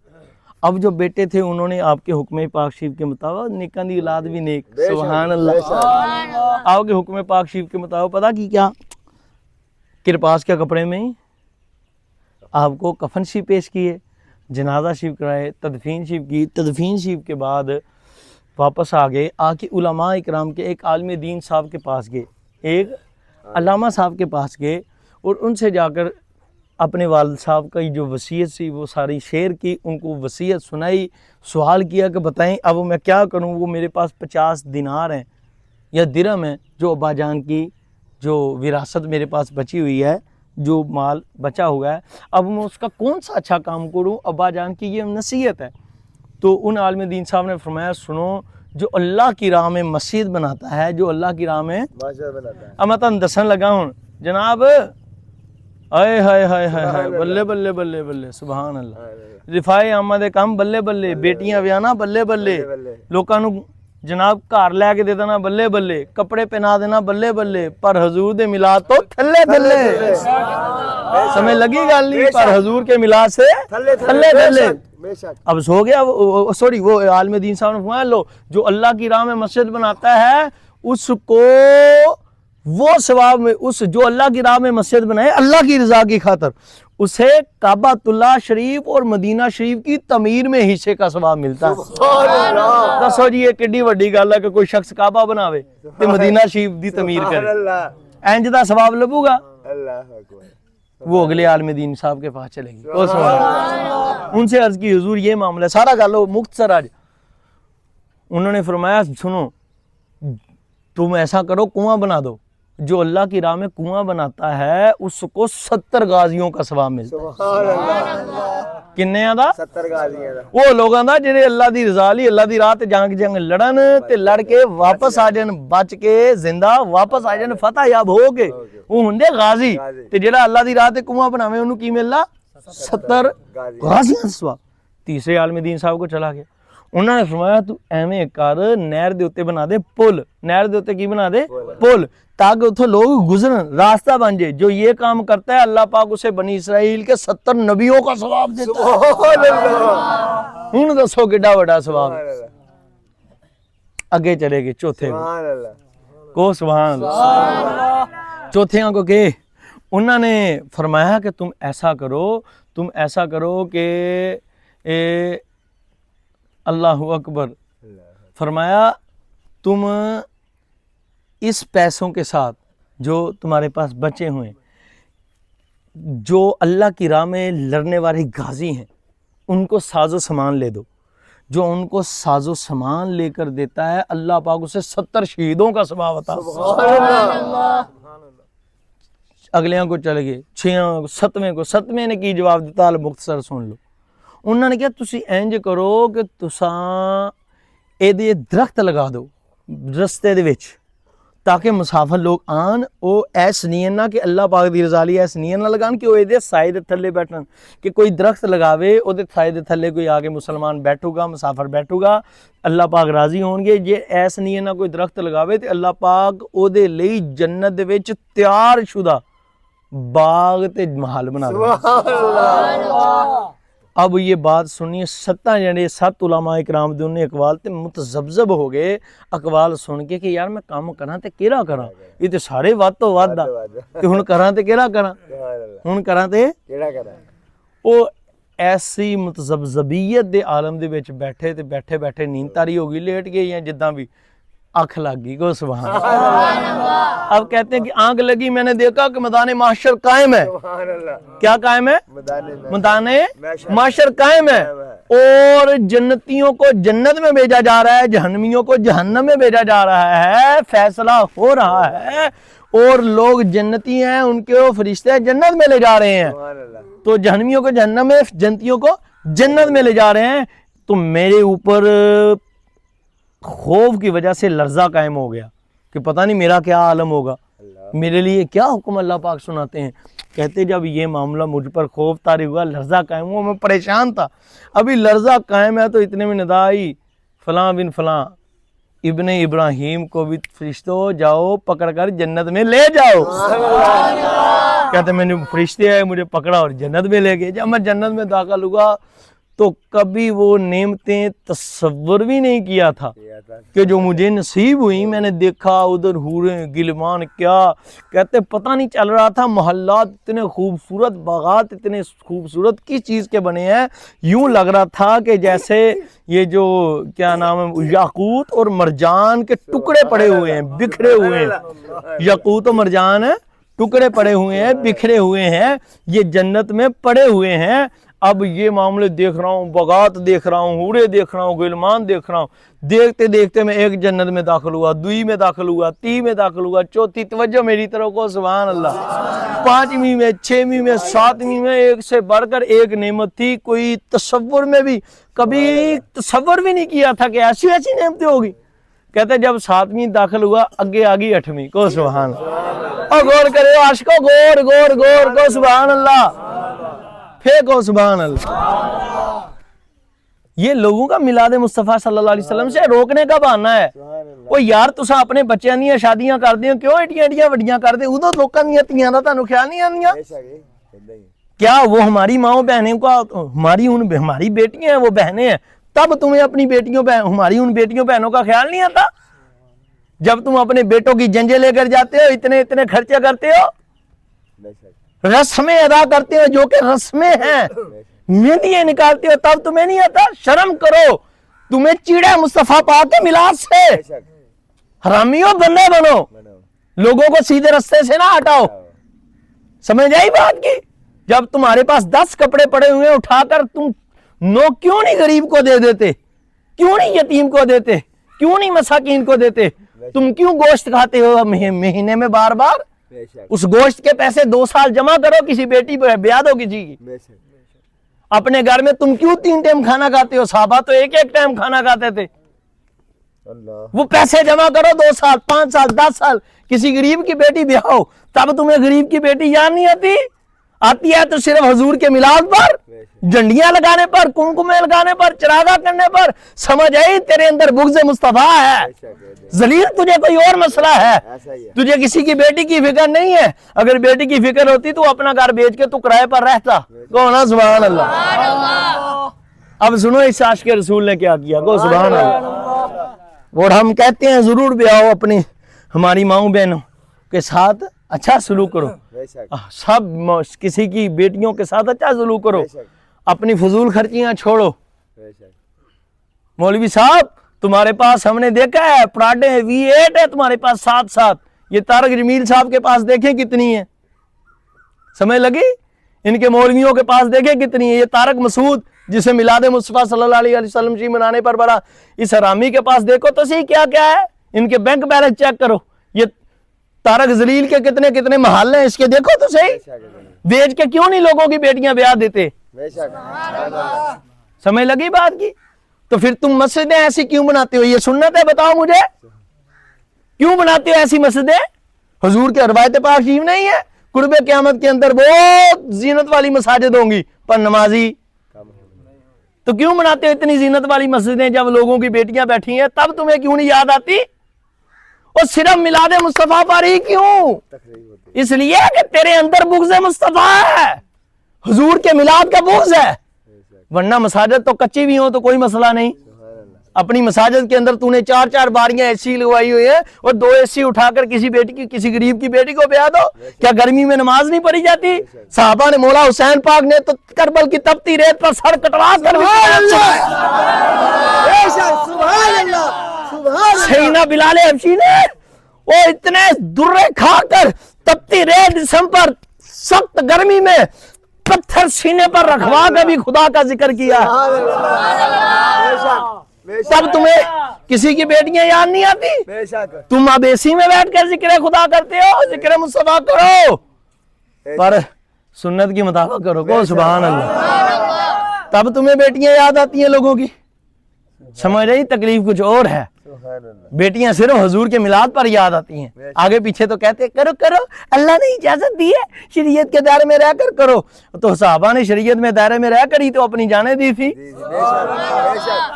اب جو بیٹے تھے انہوں نے آپ کے حکم پاک شریف کے مطابق نیکاں دی اولاد بھی نیک، سبحان اللہ، آپ کے حکم پاک شریف کے مطابق پتہ کی کیا کرپاس کے کپڑے میں آپ کو کفن شریف پیش کیے، جنازہ شریف کرائے، تدفین شریف کی، تدفین شریف کے بعد واپس آ گئے، آ کے علماء اکرام کے ایک عالم دین صاحب کے پاس گئے، ایک علامہ صاحب کے پاس گئے اور ان سے جا کر اپنے والد صاحب کا جو وصیت سی وہ ساری شیئر کی، ان کو وصیت سنائی، سوال کیا کہ بتائیں اب میں کیا کروں، وہ میرے پاس 50 دینار ہیں یا درہم ہیں جو ابا جان کی جو وراثت میرے پاس بچی ہوئی ہے، جو مال بچا ہوا ہے، اب میں اس کا کون سا اچھا کام کروں، ابا جان کی یہ نصیحت ہے۔ تو ان عالم دین صاحب نے فرمایا سنو، جو اللہ کی راہ میں مسجد بناتا ہے، جو اللہ کی راہ میں اب میں تم دسن لگا ہوں جناب، آئے ہائے ہائے ہائے بلے بلے بلے بلے سبحان اللہ، رفائے آمد کم بلے بلے، بیٹیاں ویانا بلے بلے، لوکاں نو جناب گھر لے کے دے دینا بلے بلے، کپڑے پہنا دینا بلے بلے، پر حضور دے میلاد تو تھلے تھلے، سمجھ لگی گل نہیں، پر حضور کے میلاد سے تھلے تھلے۔ اب سو گیا سوری وہ عالم دین صاحب نے فرمایا لو جو اللہ کی راہ میں مسجد بناتا ہے اس کو وہ ثواب میں، اس جو اللہ کی راہ میں مسجد بنائے اللہ کی رضا کی خاطر، اسے کعبۃ اللہ شریف اور مدینہ شریف کی تعمیر میں حصے کا ثواب ملتا ہے۔ دسو جی یہ کڈی وڈی گل ہے کہ کوئی شخص کعبہ بناوے تے مدینہ شریف دی تعمیر کرے، انج دا ثواب لبو گا؟ وہ اگلے عالم دین صاحب کے پاس چلے گی، ان سے عرض کی حضور یہ معاملہ ہے، سارا گل مختصر آج انہوں نے فرمایا سنو تم ایسا کرو کنواں بنا دو، جو اللہ کی راہ میں کنواں بناتا ہے اس کو 70 غازیوں کا ثواب ملتا ہے۔ کنیاں دا 70 غازیاں دا، وہ لوگاں دا جڑے اللہ دی رضا لئی اللہ دی راہ تے جنگ لڑن تے لڑ کے واپس آ جان، بچ کے زندہ واپس آ جان، فتح یاب ہو کے، وہ ہوندے غازی، تے جڑا اللہ دی راہ تے کنواں بناوے انہوں کی ملدا 70 غازیاں دا ثواب۔ تیسرے عالم دین صاحب کو چلا گیا، انہوں نے فرمایا تو ایویں کر نہر دے اوتے بنا دے پل، نہر دے اوتے کی بنا دے پل، تاکہ اتھوں لوگ گزرن، راستہ بن جائے، جو یہ کام کرتا ہے اللہ پاک اسے بنی اسرائیل کے 70 نبیوں کا ثواب دیتا ہے۔ ہن دسو کڈا بڑا ثواب۔ اگے چلے گئے چوتھے کو سبحان اللہ، چوتھیاں کو کہ انہوں نے فرمایا کہ تم ایسا کرو کہ اللہ اکبر، فرمایا تم اس پیسوں کے ساتھ جو تمہارے پاس بچے ہوئے، جو اللہ کی راہ میں لڑنے والے غازی ہیں ان کو ساز و سامان لے دو، جو ان کو ساز و سامان لے کر دیتا ہے اللہ پاک اسے 70 شہیدوں کا ثواب عطا۔ اگلیاں کو چلے گئے، 7ویں نے کی جواب دیتا، مختصر سن لو۔ انہوں نے کہا تسی انج کرو کہ تساں اے دے درخت لگا دو رستے دے وچ، تاکہ مسافر لوگ آن، او ایس نہیں نہ کہ اللہ پاک دی رضا لئی ایس نہیں نہ لگان کہ او اے دے سائے دے تھلے بیٹھن، کہ کوئی درخت لگاوے او دے سائے دے تھلے کوئی آگے مسلمان بیٹھو گا، مسافر بیٹھو گا، اللہ پاک راضی ہون گے۔ یہ ایس نہیں نہ کوئی درخت لگاوے تے اللہ پاک او دے لئی جنت دے وچ تیار شدہ باغ تے محل بنا دے۔ اب یہ بات سنیے، 7 علماء اکرام دے انہیں اقوال تے متذبذب ہو گئے اقوال سن کے کہ یار میں کام کراں تے کیڑا کراں، یہ تے سارے ود تو ود آ تے ہن کراں تے کیڑا کراں، ہن کراں تے کیڑا کراں۔ او ایسی متذبذبیت دے عالم دے وچ بیٹھے تے بیٹھے بیٹھے نیند تاری ہو گئی، لیٹ گئے یا جداں بھی آنکھ لگ گئی، کو سبحان اللہ۔ اب کہتے ہیں کہ آنکھ لگی، میں نے دیکھا کہ میدان محشر قائم ہے۔ کیا قائم ہے؟ میدان محشر قائم ہے، اور جنتیوں کو جنت میں بھیجا جا رہا ہے، جہنمیوں کو جہنم میں بھیجا جا رہا ہے، فیصلہ ہو رہا ہے، اور لوگ جنتی ہیں ان کے وہ فرشتے جنت میں لے جا رہے ہیں، تو جہنمیوں کو جہنم میں، جنتیوں کو جنت میں لے جا رہے ہیں۔ تو میرے اوپر خوف کی وجہ سے لرزہ قائم ہو گیا کہ پتہ نہیں میرا کیا عالم ہوگا، میرے لیے کیا حکم اللہ پاک سناتے ہیں۔ کہتے جب یہ معاملہ مجھ پر خوف طاری ہوا، لرزہ قائم ہوا، میں پریشان تھا، ابھی لرزہ قائم ہے تو اتنے میں ندا آئی فلاں بن فلاں ابن ابراہیم کو بھی فرشتوں جاؤ پکڑ کر جنت میں لے جاؤ۔ کہتے میں نے فرشتے آئے مجھے پکڑا اور جنت میں لے گئے۔ جب میں جنت میں داخل ہوا تو کبھی وہ نعمتیں تصور بھی نہیں کیا تھا کہ جو مجھے نصیب ہوئی. میں نے دیکھا ادھر حوریں غلمان کیا کہتے پتہ نہیں چل رہا تھا, محلات اتنے خوبصورت, باغات اتنے خوبصورت کس چیز کے بنے ہیں, یوں لگ رہا تھا کہ جیسے یہ جو کیا نام ہے یاقوت اور مرجان کے ٹکڑے پڑے ہوئے ہیں, بکھرے ہوئے ہیں. یاقوت و مرجان ٹکڑے پڑے ہوئے ہیں, بکھرے ہوئے ہیں, یہ جنت میں پڑے ہوئے ہیں. اب یہ معاملے دیکھ رہا ہوں, باغات دیکھ رہا ہوں, حورے دیکھ رہا ہوں, غلمان دیکھ رہا ہوں. دیکھتے دیکھتے میں ایک جنت میں داخل ہوا, دوئی میں داخل ہوا, تی میں داخل ہوا, چوتھی توجہ میری طرف کو سبحان اللہ, پانچویں میں, چھویں میں, ساتویں میں, ایک سے بڑھ کر ایک نعمت تھی. کوئی تصور میں بھی کبھی تصور بھی نہیں کیا تھا کہ ایسی ایسی نعمتیں ہوگی. کہتے جب ساتویں داخل ہوا اگے آگی اٹھویں کو سبحان اللہ. اور غور کرے عاشقو, غور غور غور کو سبحان اللہ, پھینکو سبحان اللہ. یہ لوگوں کا میلاد مصطفیٰ صلی اللہ علیہ وسلم سے روکنے کا بہانہ ہے. وہ یار تسا اپنے بچیاں دیاں شادیاں کر دیو, کیوں ایڈیاں ایڈیاں وڈیاں کر دے, ادھر لوکاں دیاں تیاں دا تانوں خیال نہیں آندیاں؟ کیا وہ ہماری ماؤں بہنیں کو, ہماری بیٹیاں ہیں, وہ بہنیں ہیں, تب تمہیں اپنی بیٹیوں ہماری ان بیٹیوں بہنوں کا خیال نہیں آتا؟ جب تم اپنے بیٹوں کی جنجیں لے کر جاتے ہو, اتنے اتنے خرچے کرتے ہو, رسمیں ادا کرتے ہو جو کہ رسمیں ہیں, مہندیاں نکالتے ہو, تب تمہیں نہیں آتا؟ شرم کرو, تمہیں چیڑے مصطفیٰ پاک کے میلاد سے. حرامیوں بندے بنو, لوگوں کو سیدھے رستے سے نہ ہٹاؤ. سمجھ آئی بات کی؟ جب تمہارے پاس 10 کپڑے پڑے ہوئے اٹھا کر تم کیوں نہیں غریب کو دے دیتے, کیوں نہیں یتیم کو دیتے, کیوں نہیں مساکین کو دیتے؟ تم کیوں گوشت کھاتے ہو مہینے میں بار بار؟ اس گوشت کے پیسے 2 سال جمع کرو, کسی بیٹی پہ بیاہ دو کسی کی. اپنے گھر میں تم کیوں 3 ٹائم کھانا کھاتے ہو؟ صحابہ تو ایک ایک ٹائم کھانا کھاتے تھے. وہ پیسے جمع کرو 2 سال 5 سال 10 سال, کسی غریب کی بیٹی بیاہو, تب تمہیں غریب کی بیٹی یاد نہیں آتی؟ آتی ہے تو صرف حضور کے میلاد پر, جھنڈیاں لگانے پر, کنکمے لگانے پر, چراغا کرنے پر. سمجھ آئی؟ تیرے اندر بغض مصطفیٰ ہے. ذلیل تجھے کوئی اور مسئلہ ہے, تجھے کسی کی بیٹی کی فکر نہیں ہے. اگر بیٹی کی فکر ہوتی تو اپنا گھر بیچ کے تو کرائے پر رہتا. کہو سبحان اللہ. اب سنو اس عاشق رسول نے کیا کیا, کو سبحان اللہ. اور ہم کہتے ہیں ضرور بیاہو, اپنی ہماری ماؤں بہنوں کے ساتھ اچھا سلوک کرو, سب کسی کی بیٹیوں کے ساتھ اچھا سلوک کرو, اپنی فضول خرچیاں چھوڑو. مولوی صاحب تمہارے پاس ہم نے دیکھا ہے پراڈے V8 ہے تمہارے پاس 7 یہ طارق جمیل صاحب کے پاس دیکھیں کتنی ہے, سمجھ لگی؟ ان کے مولویوں کے پاس دیکھیں کتنی ہے. یہ طارق مسعود جسے میلاد مصطفیٰ صلی اللہ علیہ وسلم جی منانے پر بڑا, اس حرامی کے پاس دیکھو تو صحیح کیا کیا ہے. ان کے بینک بیلنس چیک کرو. یہ طارق ذلیل کے کتنے کتنے محلے ہیں اس کے دیکھو تو صحیح. بیچ کے کیوں نہیں لوگوں کی بیٹیاں بیاہ دیتے؟ سمجھ لگی بات کی؟ تو پھر تم مسجدیں ایسی کیوں بناتے ہو؟ یہ سنت ہے بتاؤ مجھے, کیوں بناتے ہو ایسی مسجدیں؟ حضور کے روایت پاک شریف نہیں ہے قرب قیامت کے اندر بہت زینت والی مساجد ہوں گی پر نمازی؟ تو کیوں بناتے ہو اتنی زینت والی مسجدیں جب لوگوں کی بیٹیاں بیٹھی ہیں؟ تب تمہیں کیوں نہیں یاد آتی؟ اور صرف میلاد مصطفیٰ پر ہی کیوں؟ اس لیے کہ تیرے اندر بغض مصطفیٰ ہے, حضور کے میلاد کا بغض ہے. ورنہ مساجد تو کچی بھی ہوں تو کوئی مسئلہ نہیں. اپنی مساجد کے اندر تو نے 4 باریاں اے سی لگوائی ہوئی ہیں اور 2 اے سی اٹھا کر کسی بیٹی کی, کسی غریب کی بیٹی کو بیاہ دو. کیا گرمی میں نماز نہیں پڑھی جاتی؟ صحابہ نے, مولا حسین پاک نے تو کربل کی تپتی ریت پر سر کٹوا کر سیدنا بلال حبشی نے وہ اتنے درے کھا کر تپتی ریت جسم پر سخت گرمی میں پتھر سینے پر رکھوا کر بھی خدا کا ذکر کیا. تب تمہیں کسی کی بیٹیاں یاد نہیں آتی؟ تم اب اے سی میں بیٹھ کر ذکر خدا کرتے ہو. ذکر مصطفیٰ کرو پر سنت کی مطابق کرو. کو سبحان اللہ. تب تمہیں بیٹیاں یاد آتی ہیں لوگوں کی. سمجھ رہی؟ تکلیف کچھ اور ہے. بیٹیاں صرف حضور کے میلاد پر یاد آتی ہیں, آگے پیچھے تو کہتے کرو کرو, اللہ نے اجازت دی ہے شریعت کے دائرے میں رہ کر کرو. تو صحابہ نے شریعت میں دائرے میں رہ کر ہی تو اپنی جانیں دی تھی.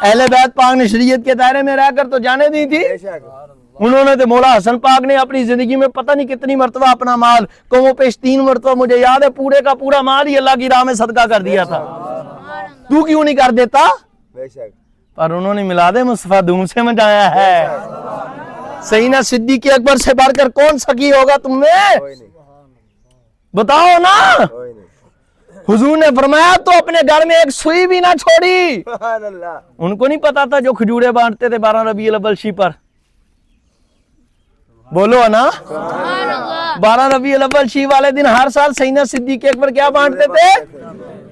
اہل بیت پاک نے شریعت کے دائرے میں رہ کر تو جانیں دی تھی. انہوں نے تو مولا حسن پاک نے اپنی زندگی میں پتہ نہیں کتنی مرتبہ اپنا مال, قوموں پیش 3 مرتبہ مجھے یاد ہے, پورے کا پورا مال ہی اللہ کی راہ میں صدقہ کر دیا تھا. تو کیوں نہیں کر دیتا؟ بے شک پر انہوں نے میلاد مصطفیٰ دھوم سے مچایا ہے۔ سیدنا صدیق اکبر سے بڑھ کر کون سکی ہوگا تم میں؟ کوئی نہیں، بتاؤ نا۔ کوئی نہیں۔ حضور نے فرمایا تو اپنے گھر میں ایک سوئی بھی نہ چھوڑی۔ سبحان اللہ۔ ان کو نہیں پتا تھا جو کھجورے بانٹتے تھے 12 ربیع الاول شی پر؟ بولو نا۔ 12 ربیع الاول شی والے دن ہر سال سیدنا صدیق اکبر کیا بانٹتے تھے؟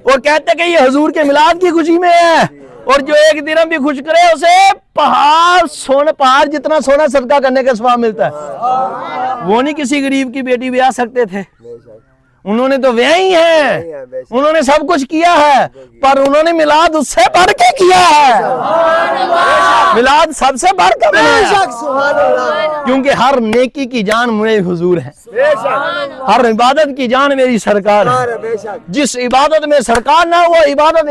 وہ کہتے کہ یہ حضور کے میلاد کی خوشی میں ہے، اور جو ایک درہم بھی خوش کرے اسے پہاڑ جتنا سونا صدقہ کرنے کا ثواب ملتا ہے۔ وہ نہیں کسی غریب کی بیٹی بیاہ سکتے تھے، بے شک انہوں نے تو وہی ہیں، بے شک انہوں نے سب کچھ کیا ہے، پر انہوں نے میلاد اس سے بڑھ کے کیا ہے۔ میلاد سب سے بڑھ کے بے منایا، شک سبحان اللہ کیونکہ ہر نیکی کی جان میرے حضور ہے، بے شک ہر عبادت کی جان میری سرکار ہے۔ بے شک جس عبادت میں سرکار نہ ہو وہ عبادت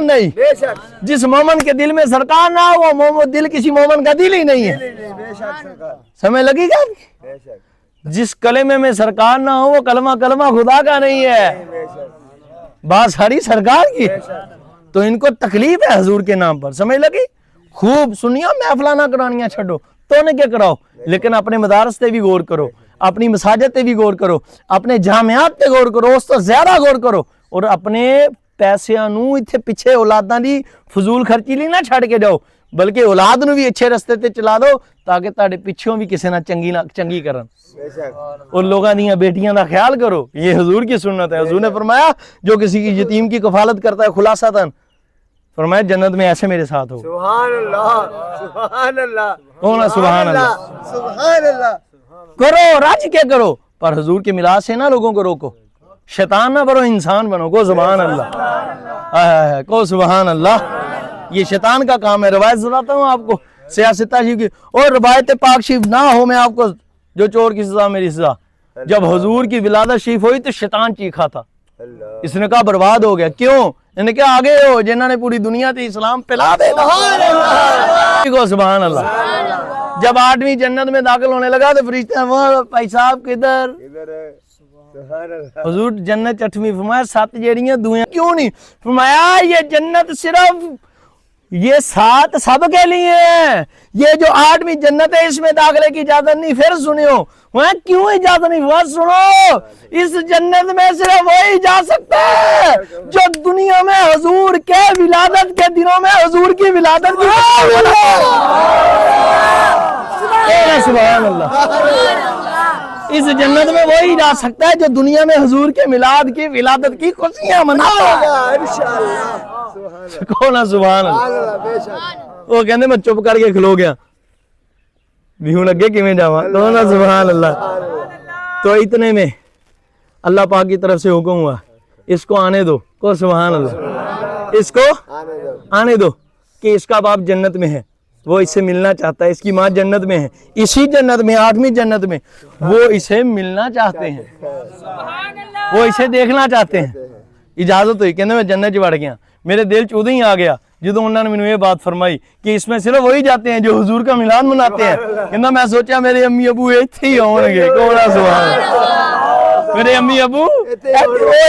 نہیں، بے شک جس مومن کے دل میں سرکار نہ ہو وہ دل کسی مومن کا دل ہی نہیں ہے۔ بے شک سرکار سمجھ لگی گا؟ بے شک جس کلمے میں سرکار نہ ہو وہ کلمہ خدا کا نہیں ہے، بے شک بات ساری سرکار کی ہے۔ تو ان کو تکلیف ہے حضور کے نام پر، سمجھ لگی؟ خوب سنیا، محفلہ نہ کرانیاں چھڑو تو نے کیا کراؤ، لیکن اپنے مدارس تے بھی غور کرو، اپنی مساجد تے بھی غور کرو، اپنے جامعات تے غور کرو، اس تو زیادہ غور کرو، اور اپنے پیسیاں نو ایتھے پیچھے اولاداں دی فضول خرچی لی نہ چھڑ کے جاؤ، بلکہ اولاد نو بھی اچھے رستے تے چلا دو تاکہ تاڑے پیچھوں بھی کسی نہ چنگی کرن، بے شک اور لوگاں دیاں بیٹیاں دا خیال کرو۔ یہ حضور کی سنت ہے۔ حضور نے فرمایا جو کسی کی یتیم کی کفالت کرتا ہے خلاصتاً، فرمایا جنت میں ایسے میرے ساتھ ہو۔ سبحان اللہ سبحان اللہ کون ہے سبحان اللہ؟ سبحان اللہ کرو، رج کے کرو، پر حضور کے میلاد سے نہ لوگوں کو روکو، شیطان نہ بنو، انسان بنو۔ کو سبحان اللہ، کو سبحان اللہ۔ یہ شیطان کا کام ہے۔ روایت سناتا ہوں آپ کو سیاستہ جی کی، اور روایت پاک شریف نہ ہو میں آپ کو، جو چور کی سزا میری سزا۔ جب حضور کی ولادت شریف ہوئی تو شیطان چیخا تھا، اللہ اس نے کہا برباد ہو گیا۔ کیوں؟ انہیں کہا آگے ہو جنہوں نے پوری دنیا تے اسلام پھیلا دے۔ کو سبحان اللہ۔ جب 8ویں جنت میں داخل ہونے لگا تو فرشتے وہ بھائی صاحب کدھر؟ ادھر ہے سبحان اللہ حضور جنت 8ویں، فرمایا 7 جیڑیاں دویاں کیوں نہیں؟ فرمایا یہ جنت صرف یہ 7 سب کے لیے ہیں، یہ جو 8ویں جنت ہے اس میں داخلے کی اجازت نہیں۔ پھر سنیو کیوں اجازت نہیں؟ وہ سنو، اس جنت میں صرف وہی جا سکتا ہے جو دنیا میں حضور کے ولادت کے دنوں میں حضور کی ولادت کی سبحان اللہ۔ اس جنت میں وہی جا سکتا ہے جو دنیا میں حضور کے میلاد کی ولادت کی خوشیاں مناتا ہے۔ انشاءاللہ سبحان اللہ کون ہے سبحان اللہ؟ سبحان اللہ بے شک وہ کہندے میں چپ کر کے کھلو گیا بھی ہوں اگے کیویں جاواں؟ کون ہے سبحان اللہ؟ تو اتنے میں اللہ پاک کی طرف سے حکم ہوا اس کو آنے دو۔ کو سبحان اللہ؟ اس کو آنے دو آنے دو کہ اس کا باپ جنت میں ہے، وہ اس سے ملنا چاہتا ہے، اس کی ماں جنت میں ہے، اسی جنت میں 8ویں جنت میں وہ اسے ملنا چاہتے ہیں، وہ اسے دیکھنا چاہتے ہیں۔ اجازت ہوئی، کہنے میں جنت چ وڑ گیا، میرے دل چ ادوں ہی آ گیا جدو انہوں نے مجھے یہ بات فرمائی کہ اس میں صرف وہی جاتے ہیں جو حضور کا میلاد مناتے ہیں۔ کہنا میں سوچا میرے امی ابو ایتھے ہی ہون گے۔ کون ہے سبحان اللہ؟ میرے امی ابو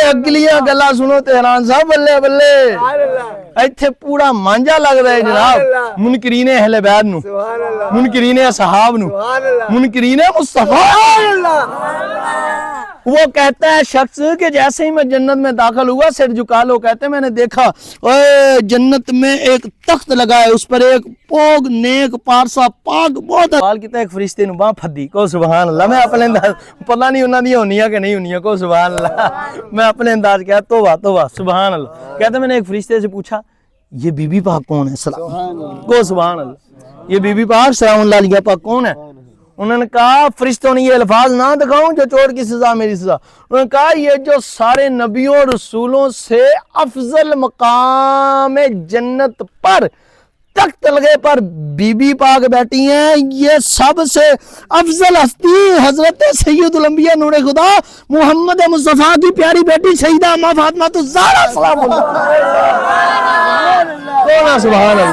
اگلیاں گلاں سنو تے حیران صاحب بلے بلے، سبحان اللہ ایتھے پورا مانجا لگ رہا ہے جناب منکرین اہل بیت نو، سبحان اللہ منکرین اصحاب نو، سبحان اللہ منکرین مصطفیٰ۔ سبحان اللہ وہ کہتا ہے شخص کہ جیسے ہی میں جنت میں داخل ہوا سر جھکا لو، کہتے ہیں میں نے دیکھا اوے جنت میں ایک تخت لگا ہے، اس پر ایک پوگ نیک پارسا پاک بہت سوال کیتا ایک فرشتے نو باں پھدی۔ کو سبحان اللہ۔ میں اپنے انداز پتہ نہیں انہاں دی ہونیاں کہ نہیں ہونیاں۔ کو سبحان اللہ۔ میں اپنے انداز کہا توبہ توبہ سبحان اللہ۔ کہتے میں نے ایک فرشتے سے پوچھا یہ بی بی پاک کون ہے؟ سلام۔ کو سبحان اللہ۔ یہ بی بی پاک سلام اللہ علیہ پاک کون ہے؟ انہوں نے کہا فرشتوں نے یہ الفاظ نہ دکھاؤں جو چور کی سزا میری سزا، انہوں نے کہا یہ جو سارے نبیوں اور رسولوں سے افضل مقام جنت پر تخت لگے پر بی بی پاک بیٹھی ہیں، یہ سب سے افضل ہستی حضرت سید الانبیاء نور خدا محمد مصطفیٰ کی پیاری بیٹی سیدہ اماں فاطمہ الزہرا سلام اللہ۔ سبحان اللہ۔